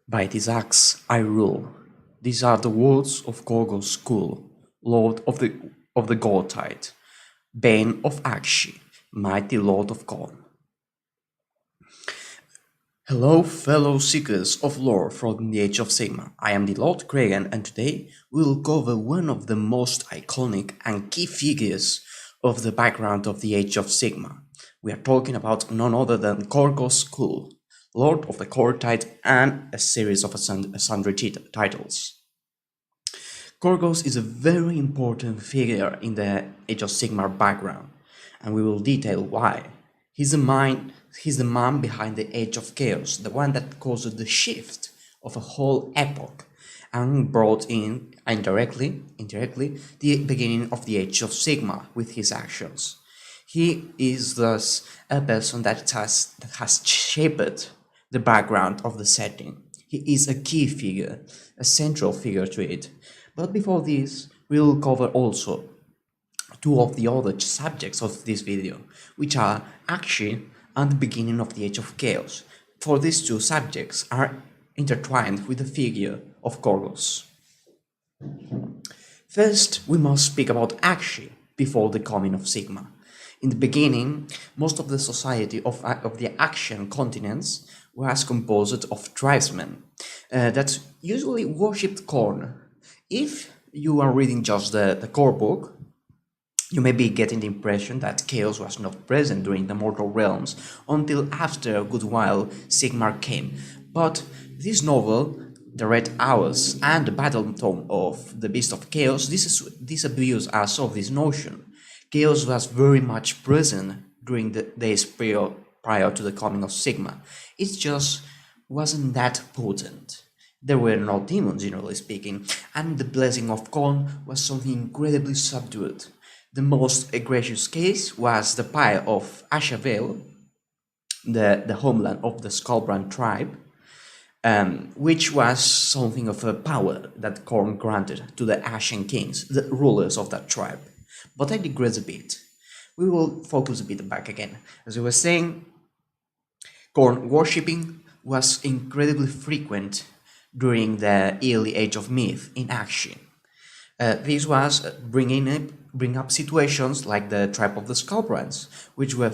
By this axe I rule. These are the words of Korghos Khul, Lord of the Goretide, bane of Aqshy, mighty Lord of Khorne. Hello, fellow seekers of lore from the Age of Sigmar. I am the Lord Kragan, and today we will cover one of the most iconic and key figures of the background of the Age of Sigmar. We are talking about none other than Korghos Khul, Lord of the Goretide, and a series of sundry titles. Korghos is a very important figure in the Age of Sigmar background, and we will detail why. He's the man behind the Age of Chaos, the one that caused the shift of a whole epoch and brought in indirectly the beginning of the Age of Sigmar with his actions. He is thus a person that has shaped the background of the setting. He is a key figure, a central figure to it. But before this, we'll cover also two of the other subjects of this video, which are aqshy and the beginning of the Age of Chaos, for these two subjects are intertwined with the figure of Korghos. First, we must speak about aqshy before the coming of Sigmar. In the beginning, most of the society of the Axian continents was composed of tribesmen that usually worshipped Khorne. If you are reading just the core book, you may be getting the impression that chaos was not present during the mortal realms until after a good while Sigmar came. But this novel, The Red Hours and the Battle Tome of the Beast of Chaos disabuse us of this notion. Chaos was very much present during the days prior to the coming of Sigmar. It just wasn't that potent. There were no demons, generally speaking, and the blessing of Khorne was something incredibly subdued. The most egregious case was the pyre of Ashavale, the homeland of the Skullbrand tribe, which was something of a power that Khorne granted to the Ashen kings, the rulers of that tribe. But I digress a bit. We will focus a bit back again. As I was saying, Khorne worshipping was incredibly frequent during the early age of myth in action. This was bring up situations like the tribe of the Skullbrands, which were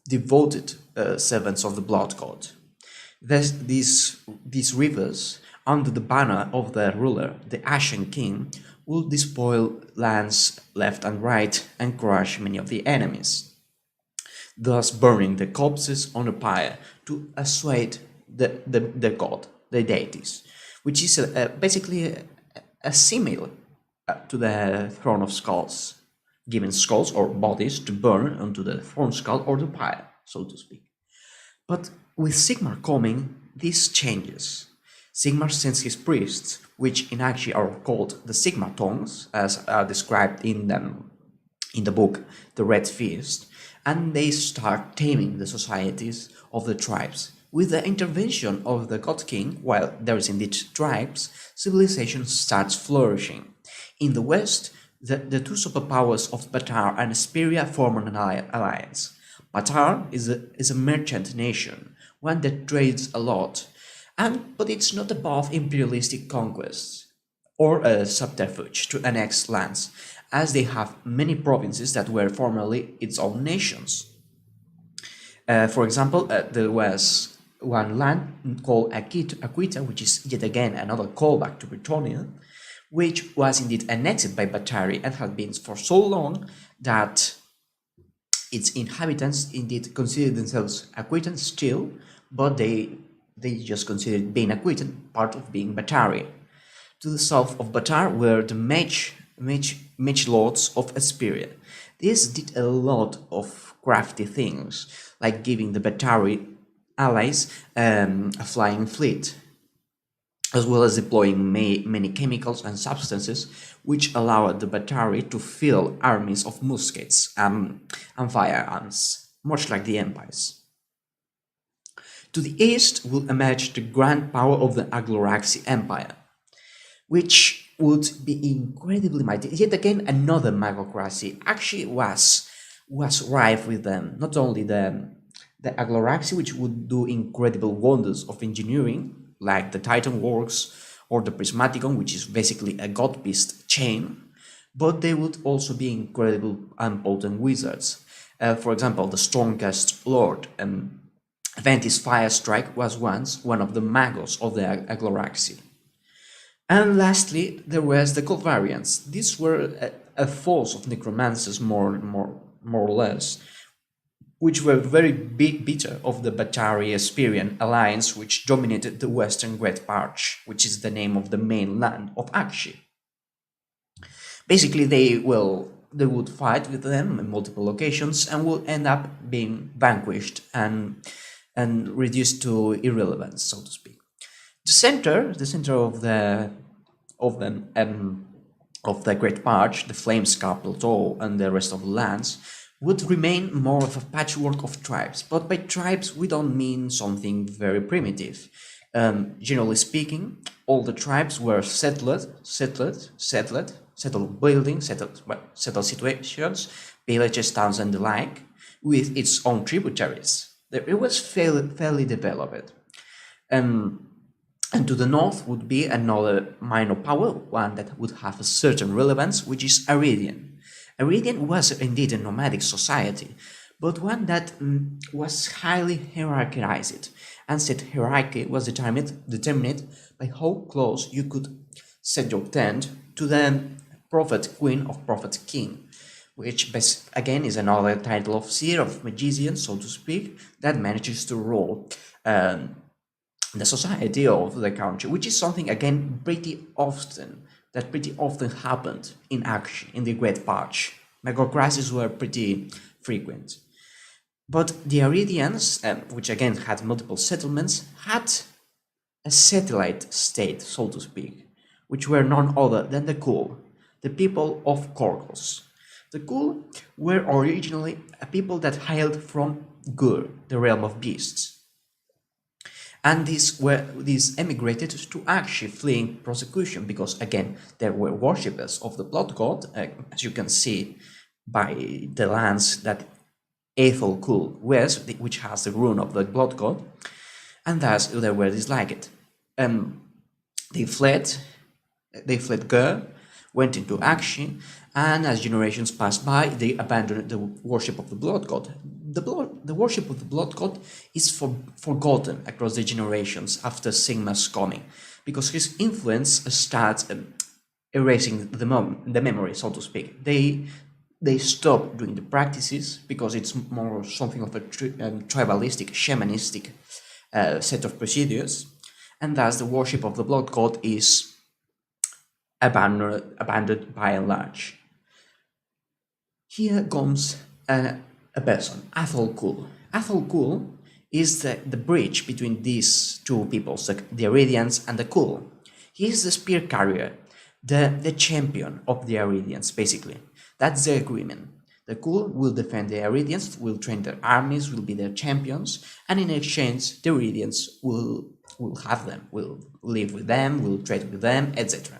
devoted servants of the blood god. These rivers, under the banner of the ruler, the Ashen King, would despoil lands left and right and crush many of the enemies, thus burning the corpses on a pyre to assuage the god, the deities, which is basically a simile to the throne of skulls, giving skulls or bodies to burn onto the throne skull or the pyre, so to speak. But with Sigmar coming, this changes. Sigmar sends his priests, which in actually are called the Sigmar tongues, as are described in the book The Red Feast, and they start taming the societies of the tribes. With the intervention of the God King, while there is indeed tribes, civilization starts flourishing. In the west, the two superpowers of Batar and Hesperia form an alliance. Batar is a merchant nation, one that trades a lot, but it's not above imperialistic conquests or a subterfuge to annex lands, as they have many provinces that were formerly its own nations. For example, there was one land called Aquita, which is yet again another callback to Britannia, which was indeed annexed by Batari and had been for so long that its inhabitants indeed considered themselves Aquitan still, but they just considered being Aquitan part of being Batari. To the south of Batar were the mage lords of Hesperia. These did a lot of crafty things, like giving the Batari allies a flying fleet, as well as deploying many chemicals and substances which allowed the Batari to fill armies of muskets and firearms, much like the empires. To the east will emerge the grand power of the Agloraxi Empire, which would be incredibly mighty. Yet again, another magocracy actually was rife with them. Not only the Agloraxi, which would do incredible wonders of engineering, like the Titan works or the Prismaticon, which is basically a god beast chain, but they would also be incredible and potent wizards. For example, the Stormcast Lord Ventis Firestrike was once one of the magos of the Agloraxy. And lastly, there was the Cold variants. These were a force of necromancers, more or less, which were very big bitter of the Batari-Esperian alliance, which dominated the western Great Parch, which is the name of the main land of aqshy. Basically, they would fight with them in multiple locations and will end up being vanquished and reduced to irrelevance, so to speak. The center of the Great Parch, the Flamescar Plateau, and the rest of the lands would remain more of a patchwork of tribes. But by tribes, we don't mean something very primitive. Generally speaking, all the tribes were settled buildings, settled situations, villages, towns, and the like, with its own tributaries. It was fairly developed. And to the north would be another minor power, one that would have a certain relevance, which is Aridian. Aridian was indeed a nomadic society, but one that was highly hierarchized, and said hierarchy was determined by how close you could set your tent to the prophet queen of prophet king, which again is another title of seer of magician, so to speak, that manages to rule the society of the country, which is something again pretty often happened in aqshy, in the Great Parch. Megocracies were pretty frequent. But the Aridians, which again had multiple settlements, had a satellite state, so to speak, which were none other than the Khul, the people of Korghos. The Khul were originally a people that hailed from Gur, the realm of beasts. And these emigrated to aqshy, fleeing persecution, because again they were worshippers of the blood god, as you can see by the lands that Aethel Khul wears, which has the rune of the blood god, and thus they were disliked. They fled Gur, went into aqshy, and as generations passed by, they abandoned the worship of the blood god. The worship of the blood god is forgotten across the generations after Sigmar's coming, because his influence starts erasing the memory, so to speak. They stop doing the practices because it's more something of a tribalistic, shamanistic set of procedures, and thus the worship of the blood god is abandoned by and large. Here comes a person, Aethel Khul. Aethel Khul is the bridge between these two peoples, the Aridians and the Khul. He is the spear carrier, the champion of the Aridians, basically. That's the agreement. The Khul will defend the Aridians, will train their armies, will be their champions, and in exchange, the Aridians will have them, will live with them, will trade with them, etc.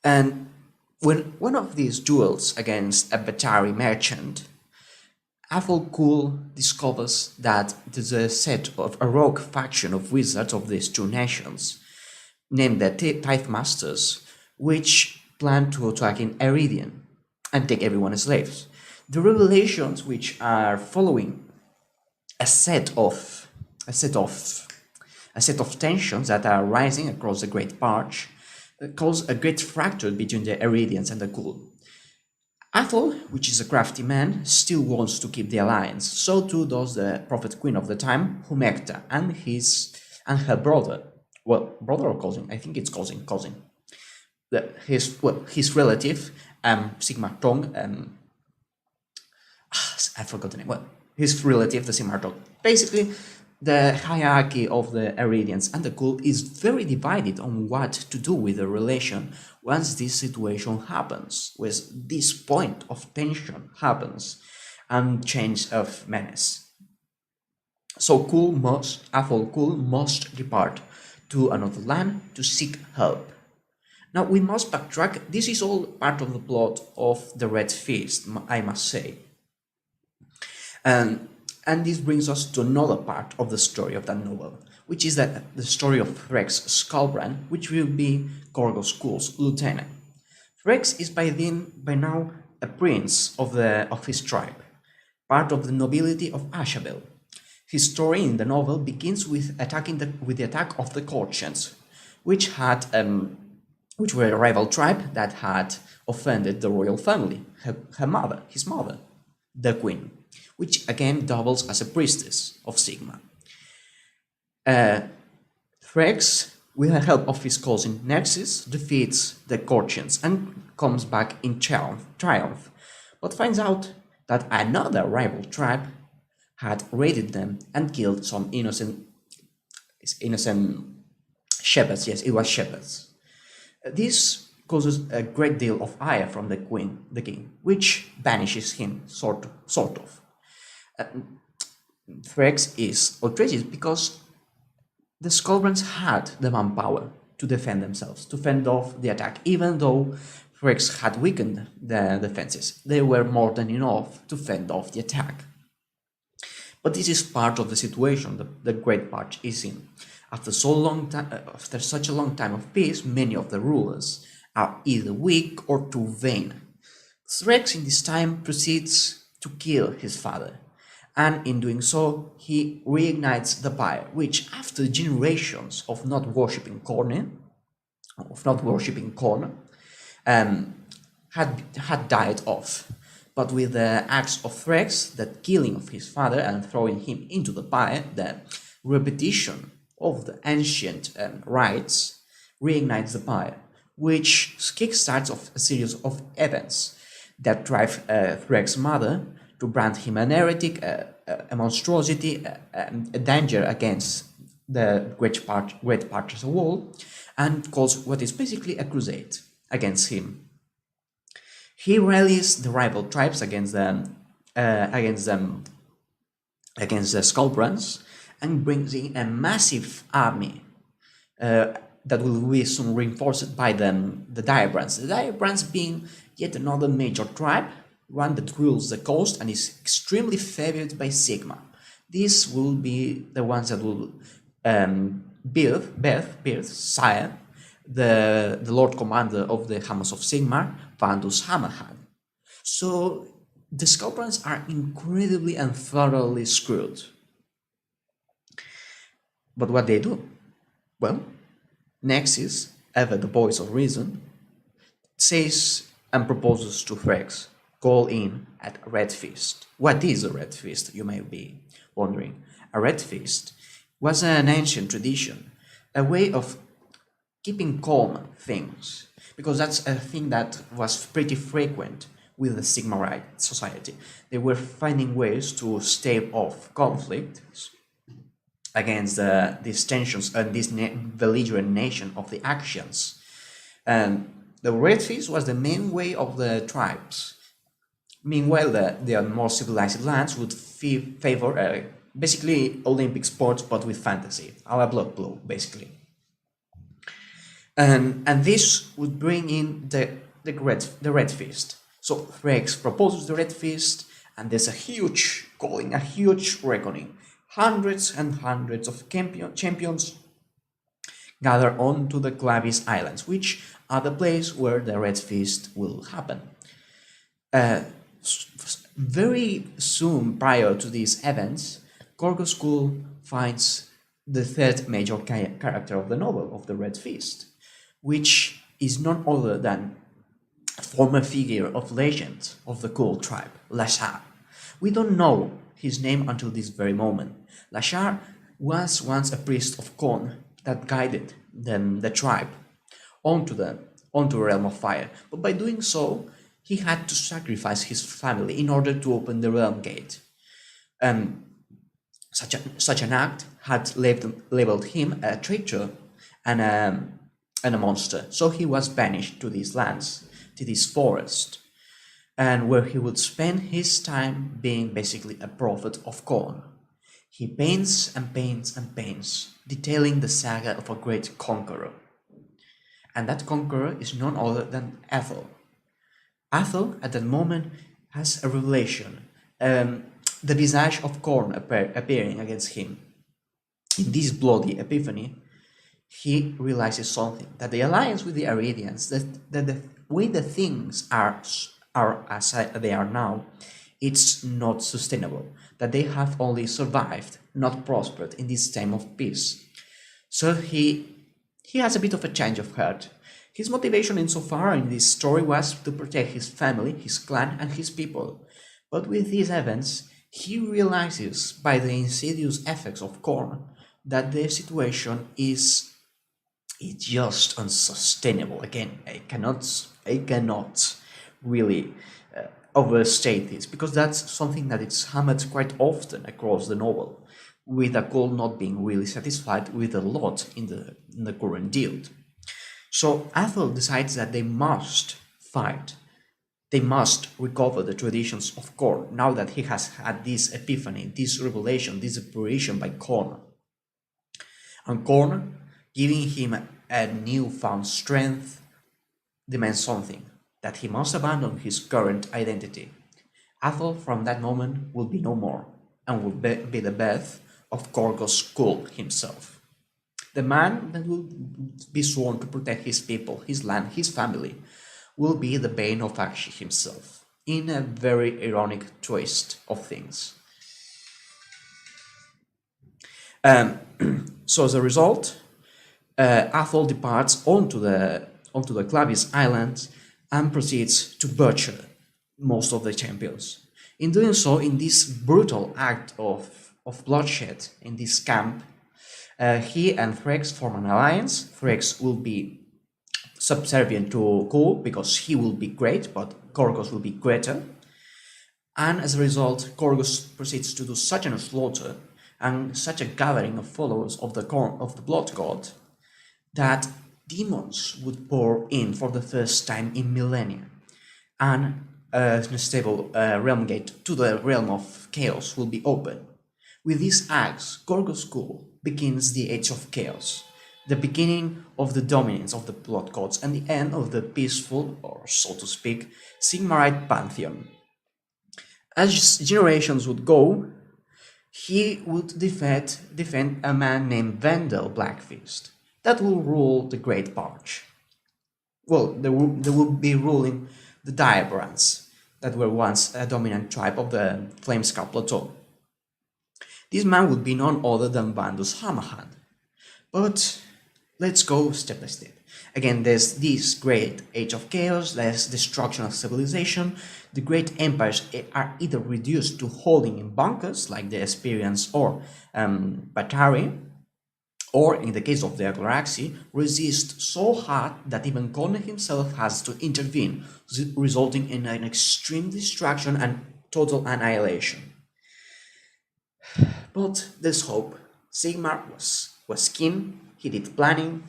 And when one of these duels against a Batari merchant, Aethel Khul discovers that there's a set of a rogue faction of wizards of these two nations, named the Tithe Masters, which plan to attack in Aridian and take everyone as slaves. The revelations, which are following a set of tensions that are rising across the Great Parch, cause a great fracture between the Aridians and the Khul. Aethel, which is a crafty man, still wants to keep the alliance. So too does the prophet queen of the time, Humecta, and her brother. Well, brother or cousin? I think it's cousin. His relative, Sigmar Tong, I forgot the name. Well, his relative, the Sigmar Tong. Basically, the hierarchy of the Aridians and the Khul is very divided on what to do with the relation once this situation happens, with this point of tension happens and change of menace. So Aethel Khul must depart to another land to seek help. Now we must backtrack. This is all part of the plot of the Red Feast, I must say. And this brings us to another part of the story of that novel, which is the story of Threx Skullbrand, which will be Korghos Khul's lieutenant. Threx is by now a prince of his tribe, part of the nobility of Ashabel. His story in the novel begins with with the attack of the Korchans, which were a rival tribe that had offended the royal family, his mother, the queen, which again doubles as a priestess of Sigmar. Threx, with the help of his cousin Nexus, defeats the Korchians and comes back in triumph, but finds out that another rival tribe had raided them and killed some innocent shepherds. Yes, it was shepherds. This causes a great deal of ire from the king, which banishes him, sort of. Threx is outrageous because the Skullbrands had the manpower to defend themselves, to fend off the attack, even though Threx had weakened the defenses. They were more than enough to fend off the attack. But this is part of the situation the Great Parch is in. After such a long time of peace, many of the rulers are either weak or too vain. Threx in this time proceeds to kill his father, and in doing so, he reignites the pyre, which after generations of not worshipping corn, had died off. But with the axe of Threx, the killing of his father and throwing him into the pyre, the repetition of the ancient rites reignites the pyre, which kickstarts off a series of events that drive Threx's mother to brand him an heretic, a monstrosity, a danger against the Great Parch as a whole, and calls what is basically a crusade against him. He rallies the rival tribes against the Skullbrands and brings in a massive army that will be soon reinforced by the Direbrands. The Direbrands being yet another major tribe, one that rules the coast and is extremely favored by Sigmar. These will be the ones that will sire the Lord Commander of the Hammers of Sigmar, Vandus Hammerhand. So the Skullbrands are incredibly and thoroughly screwed. But what they do? Well, Nexus, ever the voice of reason, says and proposes to Threx, call in at Red Fist. What is a Red Fist, you may be wondering? A Red Fist was an ancient tradition, a way of keeping calm things, because that's a thing that was pretty frequent with the Sigmarite society. They were finding ways to stave off conflict against these tensions and this belligerent nation of the Aqshyans. And the Red Fist was the main way of the tribes. Meanwhile, the more civilized lands would favor basically Olympic sports, but with fantasy, a la Blood Bowl, basically. And this would bring in the Red Fist. So Threx proposes the Red Fist, and there's a huge reckoning. Hundreds and hundreds of champions gather onto the Clavis Islands, which are the place where the Red Fist will happen. Very soon prior to these events, Korghos Khul finds the third major character of the novel, of the Red Fist, which is none other than a former figure of legend of the Khul tribe, Lashar. We don't know his name until this very moment. Lashar was once a priest of Khorne that guided the tribe onto a realm of fire, but by doing so, he had to sacrifice his family in order to open the realm gate. Such an act had labeled him a traitor and a monster, so he was banished to these lands, to this forest, and where he would spend his time being basically a prophet of Khorne. He paints and paints and paints, detailing the saga of a great conqueror. And that conqueror is none other than Ethel. Ethel, at that moment, has a revelation, the visage of Khorne appearing against him. in this bloody epiphany, he realizes something, that the alliance with the Aridians, that the way the things are as they are now, it's not sustainable, that they have only survived, not prospered in this time of peace. So he has a bit of a change of heart. His motivation insofar in this story was to protect his family, his clan, and his people. But with these events, he realizes by the insidious effects of corn that the situation is it's just unsustainable. Again, I cannot really overstate this, because that's something that it's hammered quite often across the novel, with a Khul not being really satisfied with a lot in the current deal. So Athel decides that they must fight. They must recover the traditions of Korn now that he has had this epiphany, this revelation, this apparition by Korn. And Korn, giving him a newfound strength, demands something, that he must abandon his current identity. Athel from that moment will be no more, and will be the birth of Korghos Khul himself. The man that will be sworn to protect his people, his land, his family, will be the bane of aqshy himself, in a very ironic twist of things. So as a result, Athol departs onto the Clavis Islands and proceeds to butcher most of the champions. In doing so, in this brutal act of bloodshed in this camp, he and Threx form an alliance. Threx will be subservient to Khul because he will be great, but Korghos will be greater. And as a result, Korghos proceeds to do such an slaughter and such a gathering of followers of the Blood God that demons would pour in for the first time in millennia, and an unstable realm gate to the realm of chaos will be opened. With these acts, Korghos Khul begins the Age of Chaos, the beginning of the dominance of the Blood Gods and the end of the peaceful, or so to speak, Sigmarite pantheon. As generations would go, he would defend a man named Vandal Blackfist that will rule the Great Parch. Well, they will be ruling the Diabrands that were once a dominant tribe of the Flamescar Plateau. This man would be none other than Bandus Hamahan. But let's go step by step. Again, there's this great age of chaos, there's destruction of civilization. The great empires are either reduced to holding in bunkers, like the Esperians or Batari, or in the case of the Agloraxi, resist so hard that even Kone himself has to intervene, resulting in an extreme destruction and total annihilation. But there's hope. Sigmar was keen, he did planning,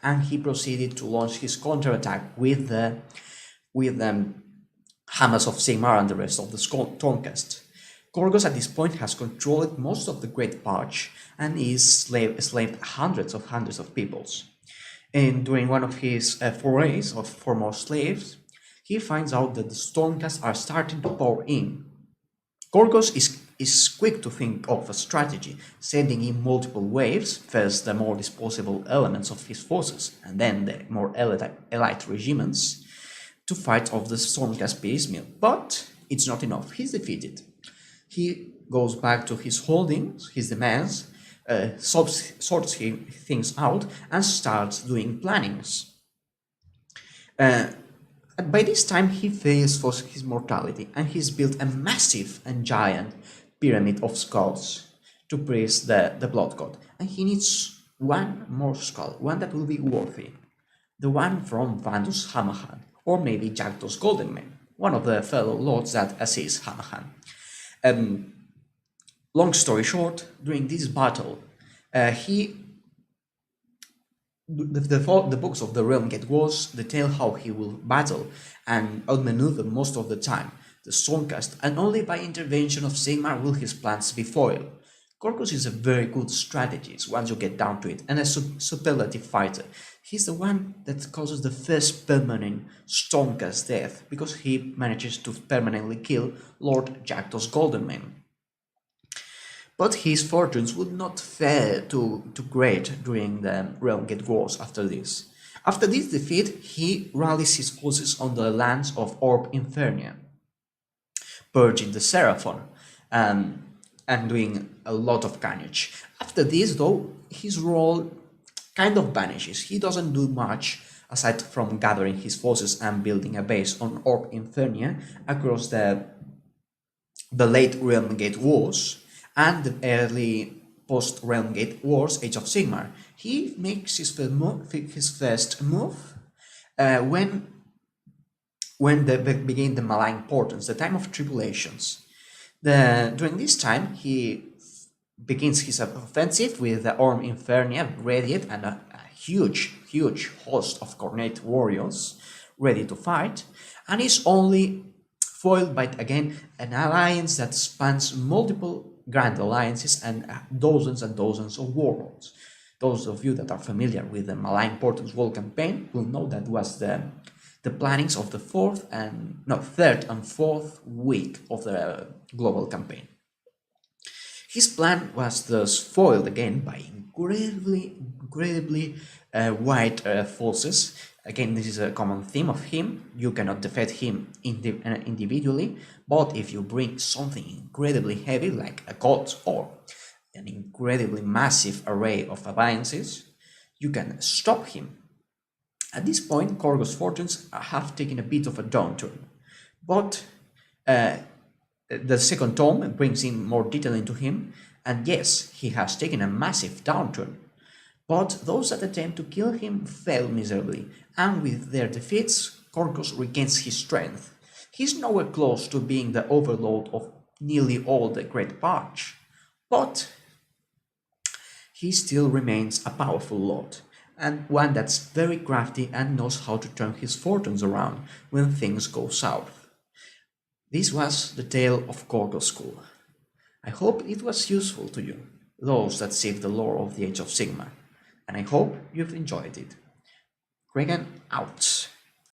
and he proceeded to launch his counterattack with the Hamas of Sigmar and the rest of the Stormcast. Korghos at this point has controlled most of the Great Parch and is enslaved hundreds of peoples. And during one of his forays for more slaves, he finds out that the Stormcast are starting to pour in. Korghos is quick to think of a strategy, sending in multiple waves, first the more disposable elements of his forces, and then the more elite regiments, to fight off the Stormcast piecemeal. But it's not enough, he's defeated. He goes back to his holdings, his demands, sorts things out, and starts doing plannings. By this time, he fears for his mortality, and he's built a massive and giant pyramid of skulls to praise the Blood God. And he needs one more skull, one that will be worthy. The one from Vandus Hamahan, or maybe Jagdos Goldenman, one of the fellow lords that assist Hamahan. Long story short, during this battle, the books of the Realm Gate Wars detail how he will battle and outmaneuver most of the time the Stormcast, and only by intervention of Sigmar will his plans be foiled. Korghos is a very good strategist once you get down to it, and a superlative fighter. He's the one that causes the first permanent Stormcast death, because he manages to permanently kill Lord Jagdos Goldenman. But his fortunes would not fare too great during the Realm Gate Wars after this. After this defeat, he rallies his forces on the lands of Orb Infernia, purging the Seraphon and doing a lot of carnage. After this, though, his role kind of vanishes. He doesn't do much aside from gathering his forces and building a base on Orb Infernia across the late Realm Gate Wars and the early post Realm Gate Wars, Age of Sigmar. He makes his first move when they begin the malign portents, the time of tribulations. During this time, he begins his offensive with the Orm Infernia readied and a huge host of Cornate warriors ready to fight, and is only foiled by, again, an alliance that spans multiple grand alliances and dozens of warlords. Those of you that are familiar with the Malign Portents World campaign will know that was the plannings of the third and fourth week of the global campaign. His plan was thus foiled again by incredibly wide forces. Again, this is a common theme of him. You cannot defeat him individually, but if you bring something incredibly heavy like a god or an incredibly massive array of alliances, you can stop him. At this point, Korghos' fortunes have taken a bit of a downturn, but the second tome brings in more detail into him, and yes, he has taken a massive downturn. But those that attempt to kill him fail miserably, and with their defeats, Korghos regains his strength. He's nowhere close to being the overlord of nearly all the Great Parch, but he still remains a powerful lord, and one that's very crafty and knows how to turn his fortunes around when things go south. This was the tale of Korghos Khul. I hope it was useful to you, those that seek the lore of the Age of Sigmar, and I hope you've enjoyed it. Kregan out.